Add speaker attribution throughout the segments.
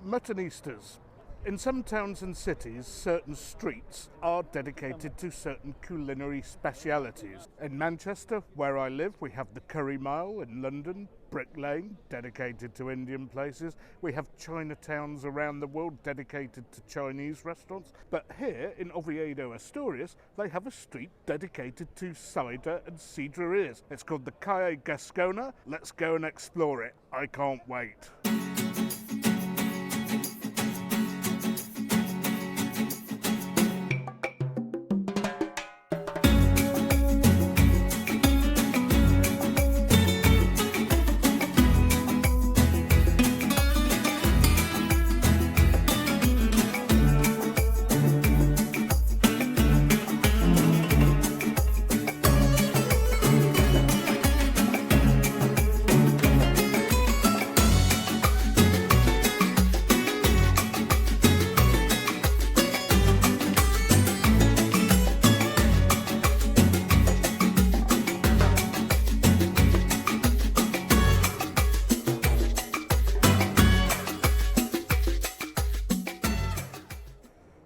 Speaker 1: Muttonistas. In some towns and cities, certain streets are dedicated to certain culinary specialities. In Manchester, where I live, we have the Curry Mile. In London, Brick Lane, dedicated to Indian places. We have Chinatowns around the world dedicated to Chinese restaurants. But here in Oviedo, Asturias, they have a street dedicated to cider and sidrerias. It's called the Calle Gascona. Let's go and explore it. I can't wait.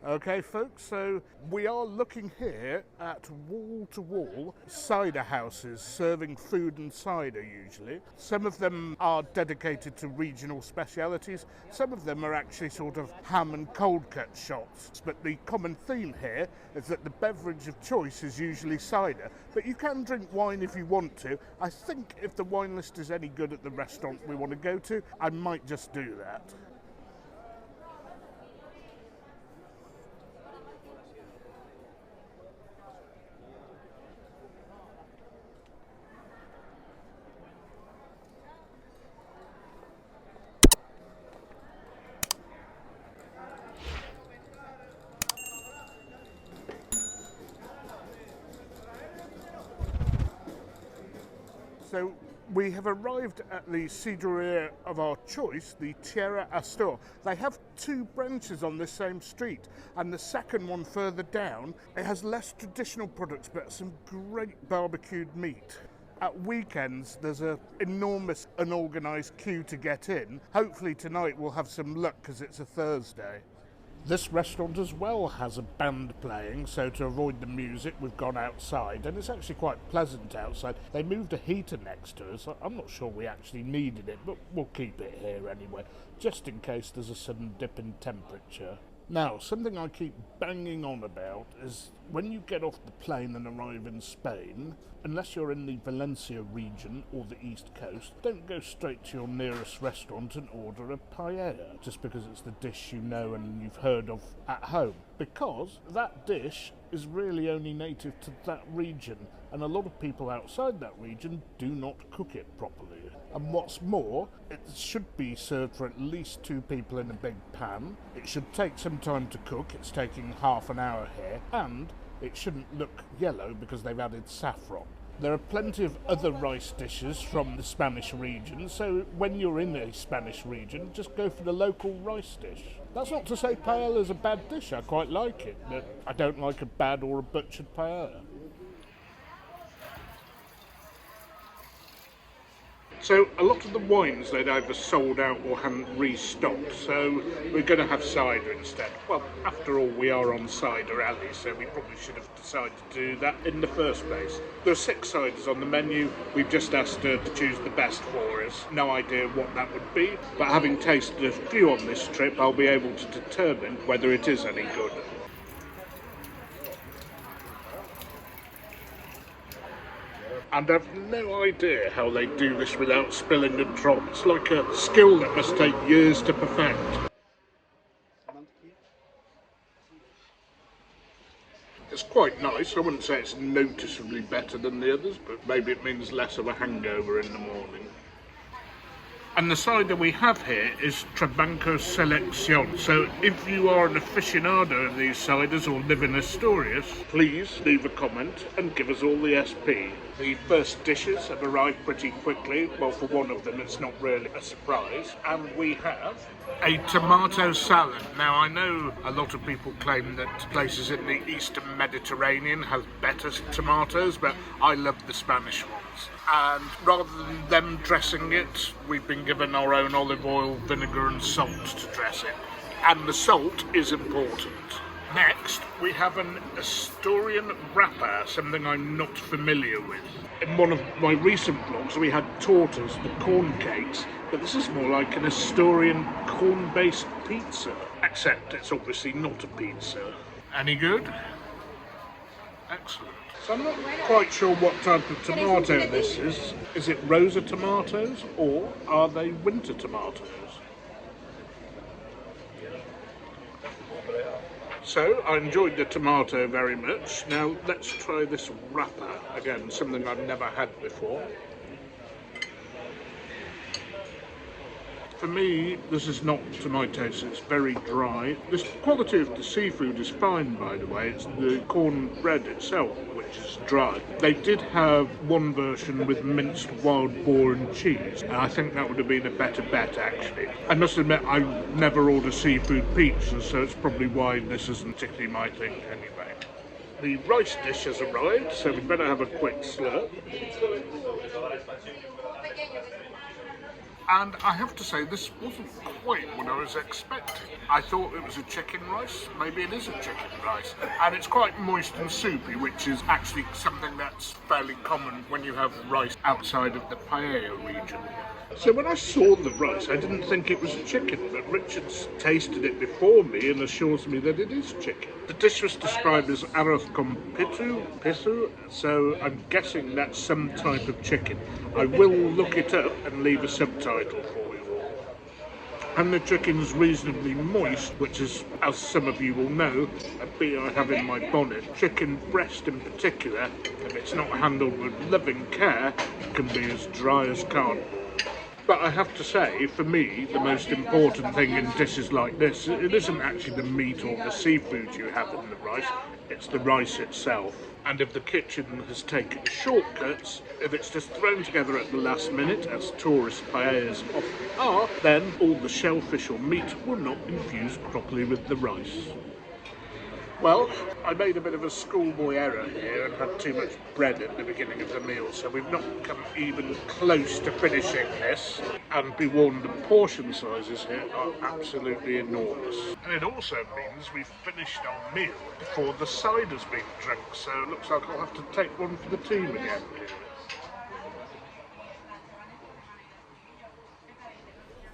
Speaker 1: Okay folks, so we are looking here at wall-to-wall cider houses serving food and cider usually. Some of them are dedicated to regional specialities, some of them are actually sort of ham and cold cut shops. But the common theme here is that the beverage of choice is usually cider, but you can drink wine if you want to. I think if the wine list is any good at the restaurant we want to go to, I might just do that. So we have arrived at the sidreria of our choice, the Tierra Astur. They have two branches on this same street, and the second one further down, it has less traditional products but some great barbecued meat. At weekends, there's an enormous unorganised queue to get in. Hopefully tonight we'll have some luck because it's a Thursday. This restaurant as well has a band playing, so to avoid the music we've gone outside, and it's actually quite pleasant outside. They moved a heater next to us. I'm not sure we actually needed it, but we'll keep it here anyway, just in case there's a sudden dip in temperature. Now, something I keep banging on about is when you get off the plane and arrive in Spain, unless you're in the Valencia region or the East Coast, don't go straight to your nearest restaurant and order a paella just because it's the dish you know and you've heard of at home. Because that dish is really only native to that region, and a lot of people outside that region do not cook it properly. And what's more, it should be served for at least 2 people in a big pan. It should take some time to cook. It's taking half an hour here, and it shouldn't look yellow because they've added saffron. There are plenty of other rice dishes from the Spanish region, so when you're in a Spanish region, just go for the local rice dish. That's not to say paella is a bad dish. I quite like it, but I don't like a bad or a butchered paella. So a lot of the wines they'd either sold out or hadn't restocked, so we're going to have cider instead. Well, after all, we are on Cider Alley, so we probably should have decided to do that in the first place. There are 6 ciders on the menu. We've just asked her to choose the best for us. No idea what that would be, but having tasted a few on this trip, I'll be able to determine whether it is any good. And I've no idea how they do this without spilling the drop. It's like a skill that must take years to perfect. It's quite nice. I wouldn't say it's noticeably better than the others, but maybe it means less of a hangover in the morning. And the cider we have here is Trabanco Selección. So if you are an aficionado of these ciders or live in Asturias, please leave a comment and give us all the SP. The first dishes have arrived pretty quickly. Well, for one of them, it's not really a surprise. And we have a tomato salad. Now, I know a lot of people claim that places in the Eastern Mediterranean have better tomatoes, but I love the Spanish ones. and rather than them dressing it, we've been given our own olive oil, vinegar and salt to dress it. And the salt is important. Next, we have an Asturian wrapper, something I'm not familiar with. In one of my recent vlogs, we had tortas, the corn cakes, but this is more like an Asturian corn-based pizza. Except it's obviously not a pizza. Any good? Excellent. So I'm not quite sure what type of tomato this is. Is it Rosa tomatoes or are they winter tomatoes? So, I enjoyed the tomato very much. Now, let's try this wrapper. Again, something I've never had before. For me, this is not to my taste, it's very dry. The quality of the seafood is fine, by the way. It's the cornbread itself which is dry. They did have one version with minced wild boar and cheese, and I think that would have been a better bet, actually. I must admit, I never order seafood pizza, so it's probably why this isn't particularly my thing anyway. The rice dish has arrived, so we'd better have a quick slurp. And I have to say, this wasn't quite what I was expecting. I thought it was a chicken rice. Maybe it is a chicken rice. And it's quite moist and soupy, which is actually something that's fairly common when you have rice outside of the paella region. So when I saw the rice, I didn't think it was chicken, but Richard's tasted it before me and assures me that it is chicken. The dish was described as arroz con pisu, so I'm guessing that's some type of chicken. I will look it up and leave a subtitle for you all. And the chicken's reasonably moist, which is, as some of you will know, a bee I have in my bonnet. Chicken breast in particular, if it's not handled with loving care, can be as dry as cardboard. But I have to say, for me, the most important thing in dishes like this, it isn't actually the meat or the seafood you have in the rice, it's the rice itself. And if the kitchen has taken shortcuts, if it's just thrown together at the last minute, as tourist paellas often are, then all the shellfish or meat will not infuse properly with the rice. Well, I made a bit of a schoolboy error here and had too much bread at the beginning of the meal, so we've not come even close to finishing this. And be warned, the portion sizes here are absolutely enormous. And it also means we've finished our meal before the cider's been drunk, so it looks like I'll have to take one for the team again.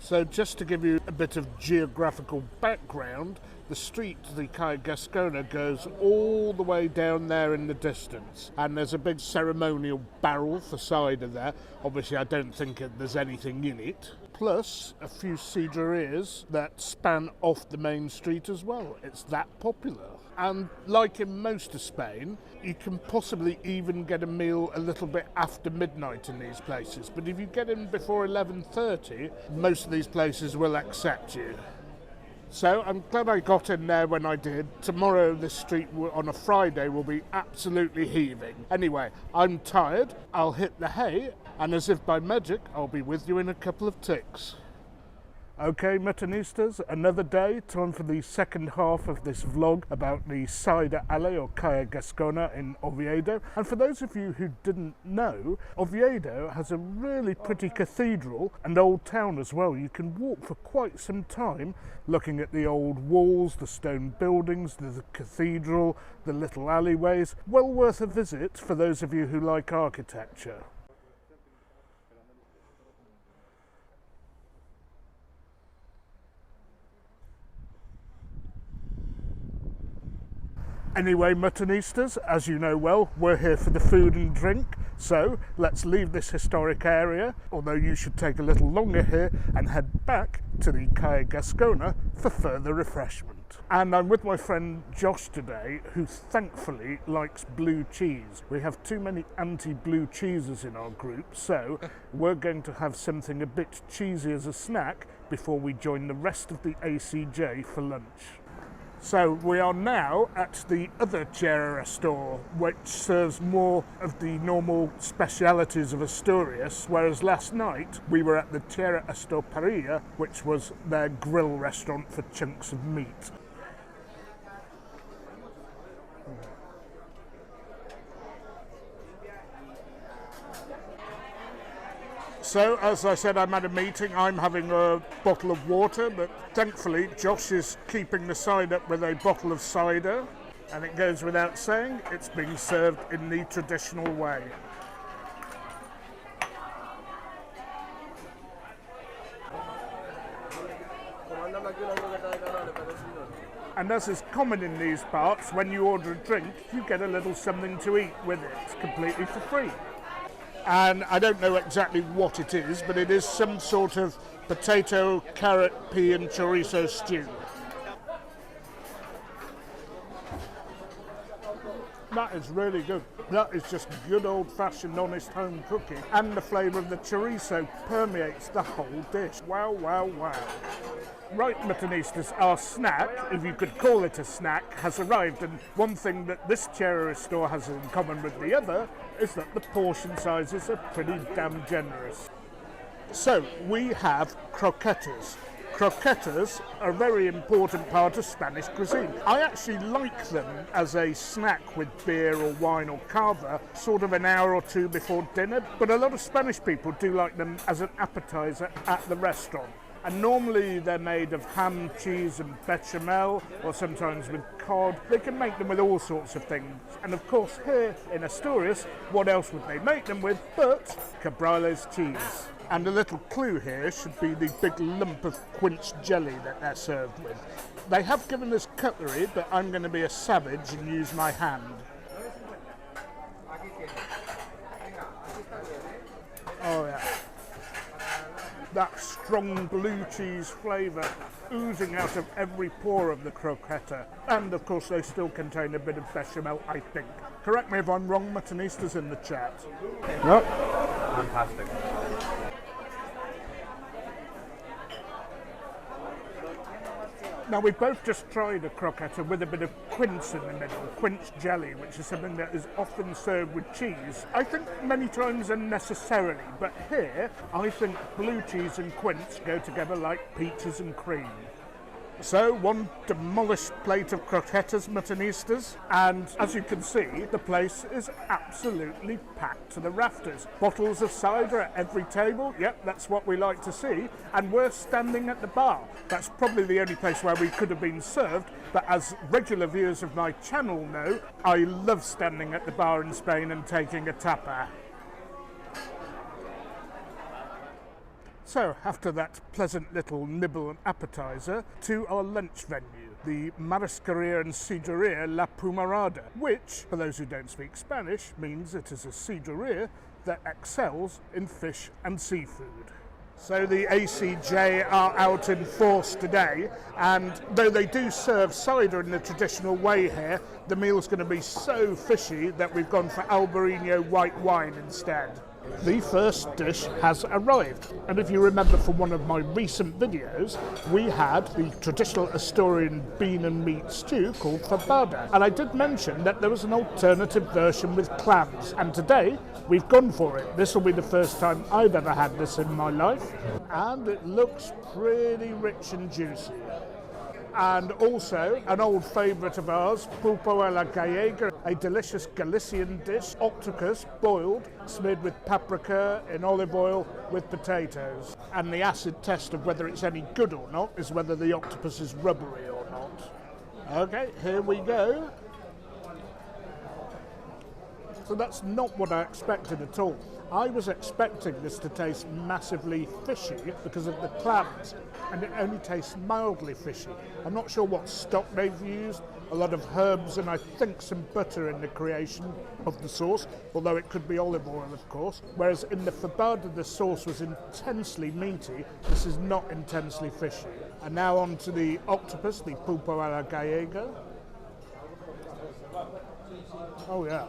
Speaker 1: So just to give you a bit of geographical background, the street, the Calle Gascona, goes all the way down there in the distance. And there's a big ceremonial barrel for cider there. Obviously, I don't think there's anything in it. Plus, a few sidrerias that span off the main street as well. It's that popular. And like in most of Spain, you can possibly even get a meal a little bit after midnight in these places. But if you get in before 11:30, most of these places will accept you. So I'm glad I got in there when I did. Tomorrow this street on a Friday will be absolutely heaving. Anyway, I'm tired, I'll hit the hay, and as if by magic, I'll be with you in a couple of ticks. Okay, Muttonistas, another day, time for the second half of this vlog about the Cider Alley or Calle Gascona in Oviedo. And for those of you who didn't know, Oviedo has a really pretty cathedral and old town as well. You can walk for quite some time looking at the old walls, the stone buildings, the cathedral, the little alleyways. Well worth a visit for those of you who like architecture. Anyway, Muttonistas, as you know well, we're here for the food and drink, so let's leave this historic area, although you should take a little longer here and head back to the Calle Gascona for further refreshment. And I'm with my friend Josh today, who thankfully likes blue cheese. We have too many anti-blue cheeses in our group, so we're going to have something a bit cheesy as a snack before we join the rest of the ACJ for lunch. So we are now at the other Tierra Astur, which serves more of the normal specialities of Asturias, whereas last night we were at the Tierra Astur Parrilla, which was their grill restaurant for chunks of meat. So, as I said, I'm at a meeting. I'm having a bottle of water, but thankfully Josh is keeping the side up with a bottle of cider. And it goes without saying, it's being served in the traditional way. And as is common in these parts, when you order a drink, you get a little something to eat with it, completely for free. And I don't know exactly what it is, but it is some sort of potato, carrot, pea and chorizo stew. That is really good. That is just good old-fashioned, honest home cooking. And the flavour of the chorizo permeates the whole dish. Wow, wow, wow. Right, Muttonistas, our snack, if you could call it a snack, has arrived. And one thing that this Tierra Astur has in common with the other is that the portion sizes are pretty damn generous. So, we have croquetas. Croquetas are a very important part of Spanish cuisine. I actually like them as a snack with beer or wine or cava, sort of an hour or two before dinner, but a lot of Spanish people do like them as an appetizer at the restaurant. And normally they're made of ham, cheese and bechamel, or sometimes with cod. They can make them with all sorts of things. And of course here in Asturias, what else would they make them with but Cabrales cheese? And a little clue here should be the big lump of quince jelly that they're served with. They have given us cutlery, but I'm going to be a savage and use my hand. Oh yeah. That strong blue cheese flavour oozing out of every pore of the croqueta. And of course they still contain a bit of bechamel, I think. Correct me if I'm wrong, Muttonistas in the chat. No.
Speaker 2: Fantastic.
Speaker 1: Now we've both just tried a croqueta with a bit of quince in the middle, quince jelly, which is something that is often served with cheese. I think many times unnecessarily, but here I think blue cheese and quince go together like peaches and cream. So, one demolished plate of croquetas, Muttonistas, and as you can see, the place is absolutely packed to the rafters. Bottles of cider at every table, yep, that's what we like to see, and we're standing at the bar. That's probably the only place where we could have been served, but as regular viewers of my channel know, I love standing at the bar in Spain and taking a tapa. So, after that pleasant little nibble and appetizer, to our lunch venue, the Marisqueria and Sidreria La Pumarada, which, for those who don't speak Spanish, means it is a sidreria that excels in fish and seafood. So the ACJ are out in force today, and though they do serve cider in the traditional way here, the meal's going to be so fishy that we've gone for Albarino white wine instead. The first dish has arrived, and if you remember from one of my recent videos, we had the traditional Asturian bean and meat stew called fabada, and I did mention that there was an alternative version with clams, and today we've gone for it. This will be the first time I've ever had this in my life, and it looks pretty rich and juicy. And also, an old favourite of ours, pulpo a la gallega, a delicious Galician dish, octopus boiled, smeared with paprika in olive oil with potatoes. And the acid test of whether it's any good or not is whether the octopus is rubbery or not. Okay, here we go. So that's not what I expected at all. I was expecting this to taste massively fishy because of the clams, and it only tastes mildly fishy. I'm not sure what stock they've used, a lot of herbs and I think some butter in the creation of the sauce, although it could be olive oil of course, whereas in the fabada the sauce was intensely meaty, this is not intensely fishy. And now on to the octopus, the pulpo a la gallega. Oh yeah.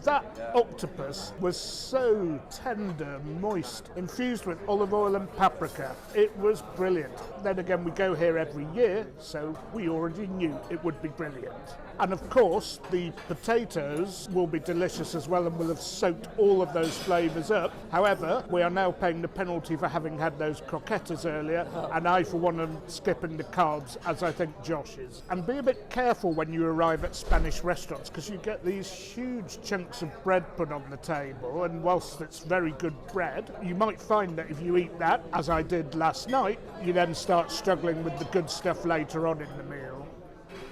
Speaker 1: That octopus was so tender, moist, infused with olive oil and paprika. It was brilliant. then again, we go here every year, so we already knew it would be brilliant. And of course, the potatoes will be delicious as well and will have soaked all of those flavours up. However, we are now paying the penalty for having had those croquettes earlier, and I, for one, am skipping the carbs, as I think Josh is. And be a bit careful when you arrive at Spanish restaurants, because you get these huge chunks of bread put on the table, and whilst it's very good bread, you might find that if you eat that, as I did last night, you then start struggling with the good stuff later on in the meal.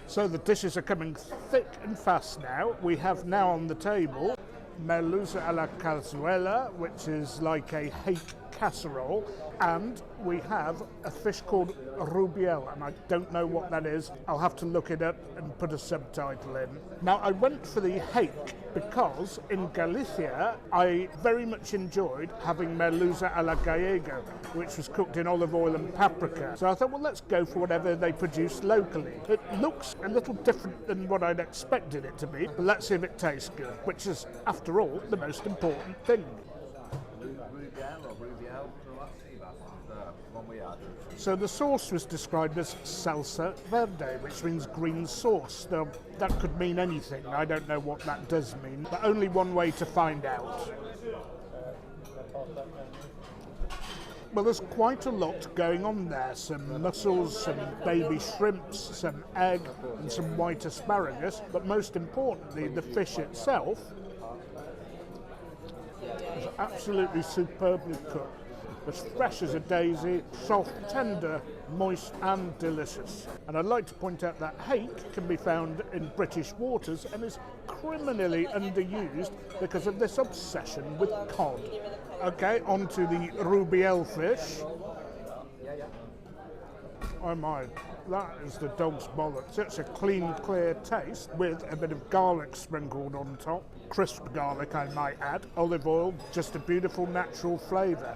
Speaker 1: So the dishes are coming thick and fast now. We have now on the table merluza a la cazuela, which is like a hake casserole, and we have a fish called rubiel, and I don't know what that is. I'll have to look it up and put a subtitle in. Now, I went for the hake because in Galicia I very much enjoyed having merluza a la gallega, which was cooked in olive oil and paprika. So I thought, well, let's go for whatever they produce locally. It looks a little different than what I'd expected it to be, but let's see if it tastes good, which is, after all, the most important thing. So the sauce was described as salsa verde, which means green sauce. Now, that could mean anything. I don't know what that does mean, but only one way to find out. Well, there's quite a lot going on there. Some mussels, some baby shrimps, some egg, and some white asparagus. But most importantly, the fish itself is absolutely superbly cooked. As fresh as a daisy, soft, tender, moist and delicious. And I'd like to point out that hake can be found in British waters and is criminally underused because of this obsession with cod. Okay, on to the rubiel fish. Oh my, that is the dog's bollocks. It's a clean, clear taste with a bit of garlic sprinkled on top. Crisp garlic, I might add. Olive oil, just a beautiful natural flavour.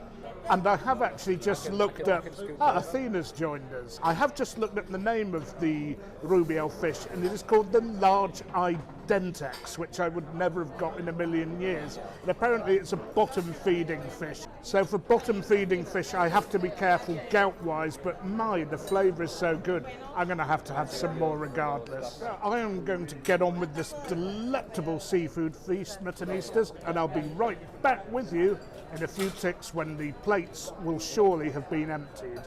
Speaker 1: And I have actually just looked up, Athena's joined us. I have just looked up the name of the rubiel fish, and it is called the large-eyed dentex, which I would never have got in a million years. And apparently it's a bottom-feeding fish. So for bottom-feeding fish, I have to be careful gout-wise, but my, the flavour is so good, I'm going to have some more regardless. I am going to get on with this delectable seafood feast, Muttonistas, and I'll be right back with you in a few ticks when the plates will surely have been emptied.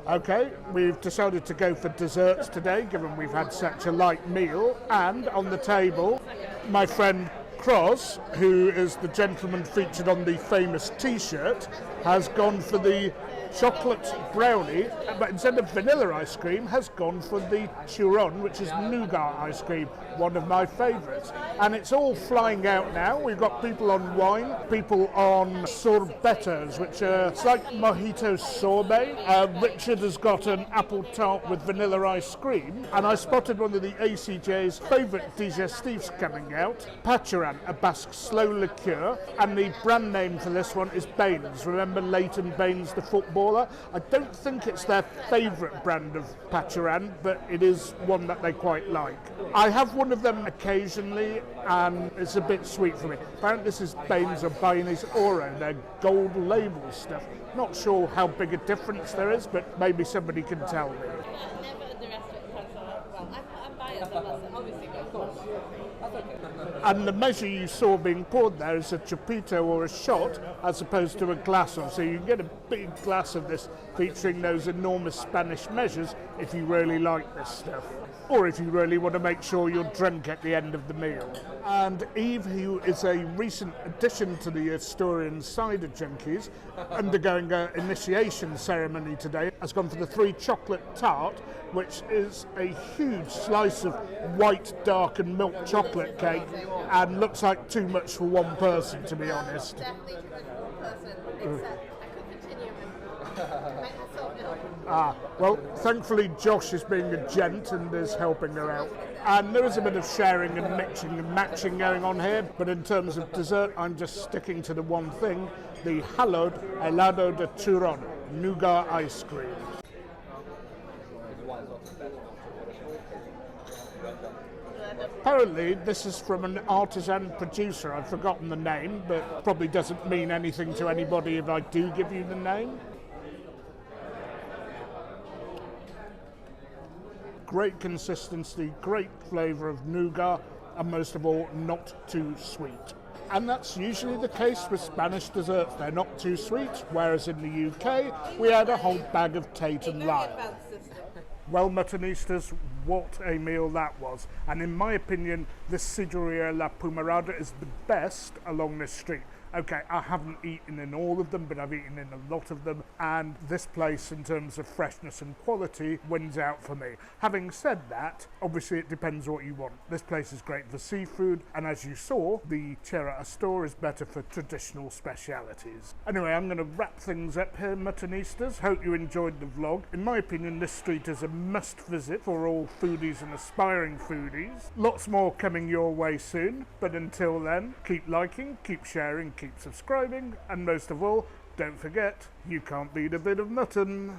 Speaker 1: Okay, we've decided to go for desserts today, given we've had such a light meal, and on the table, my friend Cross, who is the gentleman featured on the famous t-shirt, has gone for the chocolate brownie, but instead of vanilla ice cream, has gone for the churon, which is nougat ice cream, one of my favourites. And it's all flying out now. We've got people on wine, people on sorbetos, which are, it's like mojito sorbet. Richard has got an apple tart with vanilla ice cream, and I spotted one of the ACJ's favourite digestives coming out, Pacharan, a Basque slow liqueur, and the brand name for this one is Baines. Remember Leighton Baines, the footballer? I don't think it's their favourite brand of Pacharan, but it is one that they quite like. I have one of them occasionally, and it's a bit sweet for me. Apparently this is Baines or Baines Oro, their gold label stuff. Not sure how big a difference there is, but maybe somebody can tell me.
Speaker 2: Never underestimate Pacharan. Well, I'm biased, I must say. Obviously, of course.
Speaker 1: And the measure you saw being poured there is a chupito or a shot as opposed to a glass of. So you can get a big glass of this featuring those enormous Spanish measures if you really like this stuff. Or if you really want to make sure you're drunk at the end of the meal. And Eve, who is a recent addition to the Asturian cider junkies, undergoing an initiation ceremony today, has gone for the 3 chocolate tart, which is a huge slice of white, dark and milk chocolate cake, and looks like too much for one person, to be honest.
Speaker 2: Definitely too much for one person, except I could continue and make myself ill.
Speaker 1: Well, thankfully Josh is being a gent and is helping her out. And there is a bit of sharing and mixing and matching going on here, but in terms of dessert, I'm just sticking to the one thing, the hallowed helado de churon, nougat ice cream. Apparently this is from an artisan producer. I've forgotten the name, but probably doesn't mean anything to anybody if I do give you the name. great consistency, great flavour of nougat, and most of all, not too sweet. And that's usually the case with Spanish desserts. They're not too sweet, whereas in the UK, we had a whole bag of Tate and Lyle. Well, Muttonistas, what a meal that was. And in my opinion, the Sidreria La Pumarada is the best along this street. Okay, I haven't eaten in all of them, but I've eaten in a lot of them, and this place, in terms of freshness and quality, wins out for me. Having said that, obviously it depends what you want. This place is great for seafood, and as you saw, the Tierra Astur is better for traditional specialities. Anyway, I'm going to wrap things up here, Muttonistas. Hope you enjoyed the vlog. In my opinion, this street is a must visit for all foodies and aspiring foodies. Lots more coming your way soon, but until then, keep liking, keep sharing, keep subscribing, and most of all, don't forget, you can't beat a bit of mutton.